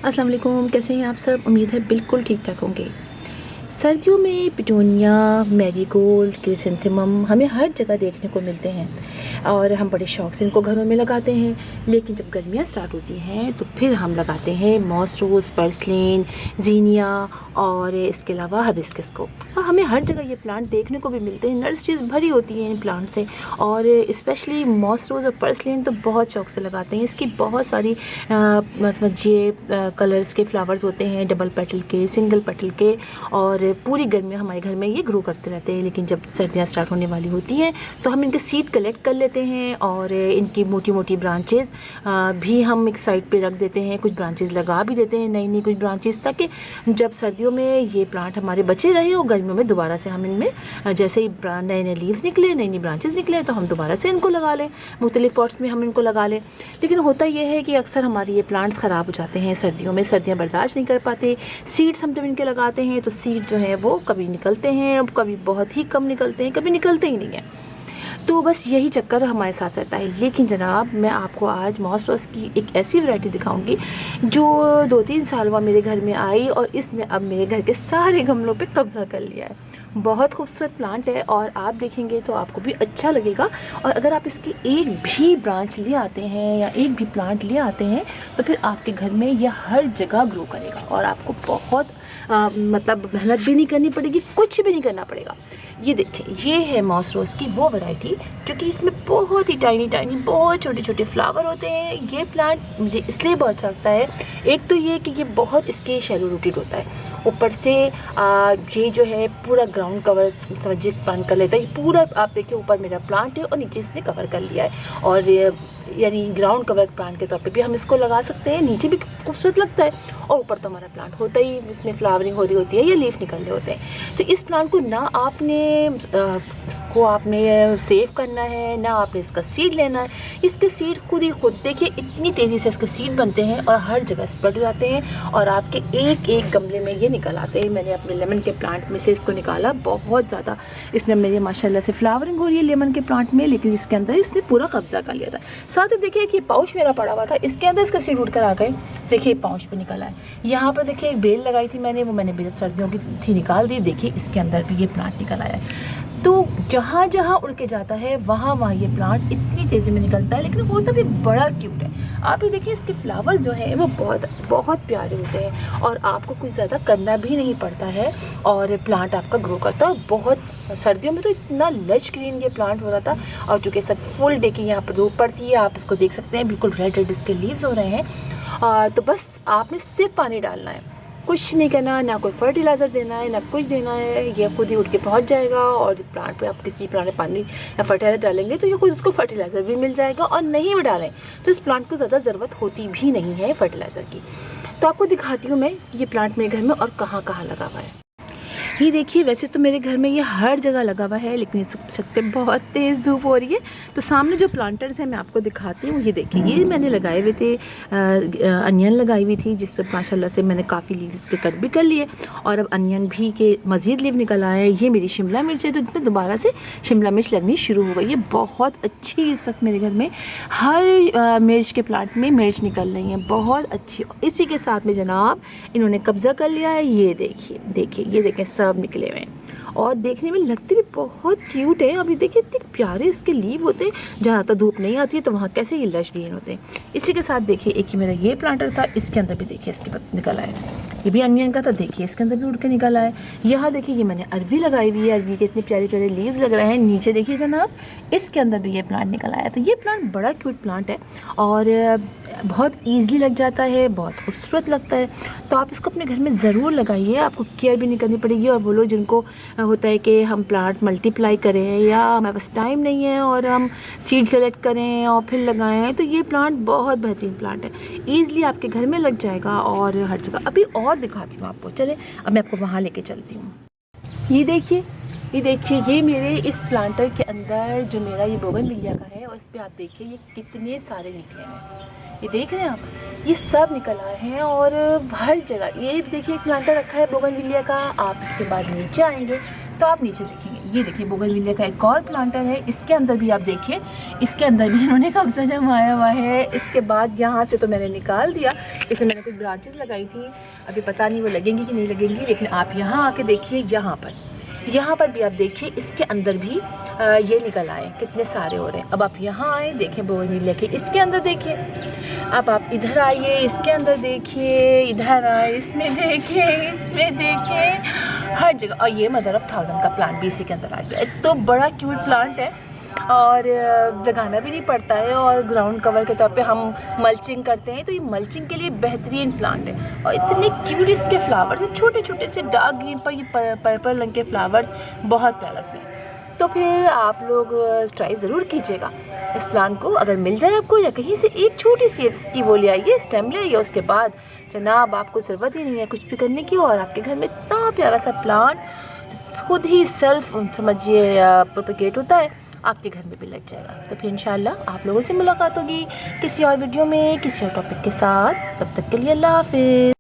अस्सलाम वालेकुम, कैसे हैं आप सब। उम्मीद है बिल्कुल ठीक ठाक होंगे। सर्दियों में पिटूनिया, मैरीगोल्ड, क्रिसेंथेमम हमें हर जगह देखने को मिलते हैं और हम बड़े शौक़ से इनको घरों में लगाते हैं। लेकिन जब गर्मियाँ स्टार्ट होती हैं तो फिर हम लगाते हैं मॉस रोज़, पर्सलिन, ज़ीनिया और इसके अलावा हिबिस्कस को। और हमें हर जगह ये प्लांट देखने को भी मिलते हैं, नर्सरीज़ भरी होती हैं इन प्लांट से। और स्पेशली मॉस रोज़ और पर्सलिन तो बहुत शौक़ से लगाते हैं। इसकी बहुत सारी मतलब ये कलर्स के फ्लावर्स होते हैं, डबल पेटल के, सिंगल पेटल के, और पूरी गर्मी हमारे घर में ये ग्रो करते रहते हैं। लेकिन जब सर्दियाँ स्टार्ट होने वाली होती हैं तो हम इनके सीड कलेक्ट कर लेते हैं और इनकी मोटी मोटी ब्रांचेज़ भी हम एक साइड पे रख देते हैं। कुछ ब्रांचेज़ लगा भी देते हैं, नई नई कुछ ब्रांचेज़, ताकि जब सर्दियों में ये प्लांट हमारे बचे रहे और गर्मियों में दोबारा से हम इनमें जैसे ही नए नए लीव्स निकले, नई नई ब्रांचेज़ निकले तो हम दोबारा से इनको लगा लें, मुख्तलिफ पॉट्स में हम इनको लगा लें। लेकिन होता ये है कि अक्सर हमारे ये प्लांट्स ख़राब हो जाते हैं सर्दियों में, सर्दियाँ बर्दाश्त नहीं कर पाते। सीड्स हम जब इनके लगाते हैं तो सीड जो है वो कभी निकलते हैं, कभी बहुत ही कम निकलते हैं, कभी निकलते ही नहीं हैं। तो बस यही चक्कर हमारे साथ रहता है। लेकिन जनाब, मैं आपको आज मॉस रोज़ की एक ऐसी वैरायटी दिखाऊंगी जो 2-3 साल बाद मेरे घर में आई और इसने अब मेरे घर के सारे गमलों पे कब्ज़ा कर लिया है। बहुत खूबसूरत प्लांट है और आप देखेंगे तो आपको भी अच्छा लगेगा। और अगर आप इसकी एक भी ब्रांच ले आते हैं या एक भी प्लांट ले आते हैं तो फिर आपके घर में यह हर जगह ग्रो करेगा और आपको बहुत मतलब मेहनत भी नहीं करनी पड़ेगी, कुछ भी नहीं करना पड़ेगा। ये देखिए, ये है मॉस रोज़ की वो वैरायटी जो कि इसमें बहुत ही टाइनी टाइनी बहुत छोटे छोटे फ्लावर होते हैं। ये प्लांट मुझे इसलिए बहुत अच्छा लगता है, एक तो ये कि ये बहुत इसके शैलो रूटेड होता है, ऊपर से ये जो है पूरा ग्राउंड कवर समझिए प्लांट कर लेता है। ये पूरा आप देखिए, ऊपर मेरा प्लांट है और नीचे इसने कवर कर लिया है। और यानी ग्राउंड कवर प्लांट के तौर पे भी हम इसको लगा सकते हैं, नीचे भी खूबसूरत लगता है और ऊपर तो हमारा प्लांट होता ही जिसमें फ्लावरिंग हो रही होती है या लीफ निकल रहे होते हैं। तो इस प्लांट को ना आपने सेव करना है, ना आपने इसका सीड लेना है। इसके सीड खुद ही खुद देखिए इतनी तेज़ी से इसके सीड बनते हैं और हर जगह स्प्रेड हो जाते हैं और आपके एक एक गमले में ये निकल आते हैं। मैंने अपने लेमन के प्लांट में से इसको निकाला, बहुत ज़्यादा इसमें मेरी माशाल्लाह से फ्लावरिंग हो रही है लेमन के प्लांट में। लेकिन इसके अंदर इसने पूरा कब्जा कर लिया था। साथ ही देखिए कि पाउच मेरा पड़ा हुआ था, इसके अंदर इसका सीड उड़ कर आ गए। देखिए पाउच पे निकला है। यहाँ पर देखिए एक बेल लगाई थी मैंने, वो मैंने बेल सर्दियों की थी निकाल दी। देखिए इसके अंदर भी ये प्लांट निकल आया है। तो जहाँ जहाँ उड़ के जाता है वहाँ वहाँ ये प्लांट इतनी तेज़ी में निकलता है, लेकिन होता भी बड़ा क्यूट है। आप ये देखिए, इसके फ्लावर्स जो हैं वो बहुत बहुत प्यारे होते हैं और आपको कुछ ज़्यादा करना भी नहीं पड़ता है और प्लांट आपका ग्रो करता है। बहुत सर्दियों में तो इतना लश ग्रीन ये प्लांट हो रहा था और चूँकि सब फुल डे की यहाँ पर धूप पड़ती है, आप इसको देख सकते हैं बिल्कुल रेड रेड इसके लीव्स हो रहे हैं। तो बस आपने सिर्फ पानी डालना है, कुछ नहीं करना, ना कोई फर्टिलाइज़र देना है, ना कुछ देना है। ये खुद ही उठ के पहुंच जाएगा और जब प्लांट पे आप किसी भी प्लांट में पानी या फर्टिलाइज़र डालेंगे तो ये खुद उसको फर्टिलाइज़र भी मिल जाएगा। और नहीं भी डालें तो इस प्लांट को ज़्यादा ज़रूरत होती भी नहीं है फर्टिलाइज़र की। तो आपको दिखाती हूँ मैं ये प्लांट मेरे घर में और कहाँ कहाँ लगा हुआ है। ये देखिए, वैसे तो मेरे घर में ये हर जगह लगा हुआ है, लेकिन इस छत पे बहुत तेज़ धूप हो रही है। तो सामने जो प्लांटर्स हैं मैं आपको दिखाती हूँ। ये देखिए, ये मैंने लगाए हुए थे, अनियन लगाई हुई थी जिससे माशाल्लाह से मैंने काफ़ी लीव्स के कट भी कर लिए और अब अनियन भी के मज़ीद लीव निकल आए हैं। ये मेरी शिमला मिर्च है, तो इसमें दोबारा से शिमला मिर्च लगनी शुरू हो गई। ये बहुत अच्छी इस वक्त मेरे घर में हर मिर्च के प्लांट में मिर्च निकल रही हैं, बहुत अच्छी। इसी के साथ में जनाब इन्होंने कब्ज़ा कर लिया है। ये देखिए देखिए, ये देखें सब निकले हुए हैं और देखने में लगते भी बहुत क्यूट है। अभी देखिए इतने प्यारे इसके लीव होते हैं, जहाँ तक धूप नहीं आती है तो वहाँ कैसे ये लश ग्रीन होते हैं। इसी के साथ देखिए एक ही मेरा ये प्लांटर था, इसके अंदर भी देखिए इसके पत्ते निकल आए। ये भी अनियन का था, देखिए इसके अंदर भी उड़ के निकल आए। यहाँ देखिए ये मैंने अरबी लगाई हुई है, अरबी के इतने प्यारे प्यारे लीव्स लग रहे हैं। नीचे देखिए जनाब, इसके अंदर भी ये प्लांट निकल आया। तो ये प्लांट बड़ा क्यूट प्लांट है और बहुत ईज़िली लग जाता है, बहुत खूबसूरत लगता है। तो आप इसको अपने घर में ज़रूर लगाइए, आपको केयर भी नहीं करनी पड़ेगी। और वो लोग जिनको होता है कि हम प्लांट मल्टीप्लाई करें या हमारे पास टाइम नहीं है और हम सीड कलेक्ट करें और फिर लगाएं, तो ये प्लांट बहुत बेहतरीन प्लांट है, ईज़िली आपके घर में लग जाएगा और हर जगह। अभी और दिखाती हूँ आपको, चले अब मैं आपको वहाँ लेके चलती हूँ। ये देखिए, ये देखिए, ये मेरे इस प्लांटर के अंदर जो मेरा ये बोगनविलिया का है और इस पर आप देखिए ये कितने सारे निकले हैं। ये देख रहे हैं आप, ये सब निकल आए हैं और हर जगह। ये देखिए एक प्लांटर रखा है बोगनविलिया का। आप इसके बाद नीचे आएंगे तो आप नीचे देखेंगे, ये देखिए बोगनविलिया का एक और प्लांटर है, इसके अंदर भी आप देखिए, इसके अंदर भी इन्होंने कब्जा जमाया हुआ है। इसके बाद यहाँ से तो मैंने निकाल दिया, इसमें मैंने कुछ ब्रांचेस लगाई थी, अभी पता नहीं वो लगेंगी कि नहीं लगेंगी, लेकिन आप यहाँ आके देखिए, यहाँ पर भी आप देखिए, इसके अंदर भी ये निकल आए, कितने सारे हो रहे हैं। अब आप यहाँ आए, देखें बोगनविलिया के इसके अंदर देखिए, अब आप इधर आइए, इसके अंदर देखिए, इधर आए, इसमें देखिए, हर जगह। और ये मदर ऑफ थाउजेंड का प्लांट भी इसी के अंदर आ गया। तो बड़ा क्यूट प्लांट है और लगाना भी नहीं पड़ता है, और ग्राउंड कवर के तौर पे हम मल्चिंग करते हैं, तो ये मल्चिंग के लिए बेहतरीन प्लांट है। और इतने क्यूट इसके फ्लावर्स हैं, छोटे छोटे से डार्क ग्रीन पर ये पर्पल रंग के फ्लावर्स बहुत प्यारे लगते हैं। तो फिर आप लोग ट्राई ज़रूर कीजिएगा इस प्लांट को, अगर मिल जाए आपको, या कहीं से एक छोटी सी इसकी वो ले आइए, स्टेम ले आइए, उसके बाद जनाब आपको ज़रूरत ही नहीं है कुछ भी करने की, और आपके घर में इतना प्यारा सा प्लांट खुद ही सेल्फ समझिए प्रोपेगेट होता है, आपके घर में भी लग जाएगा। तो फिर इंशाल्लाह आप लोगों से मुलाकात होगी किसी और वीडियो में, किसी और टॉपिक के साथ। तब तक के लिए अल्लाह हाफ़िज़।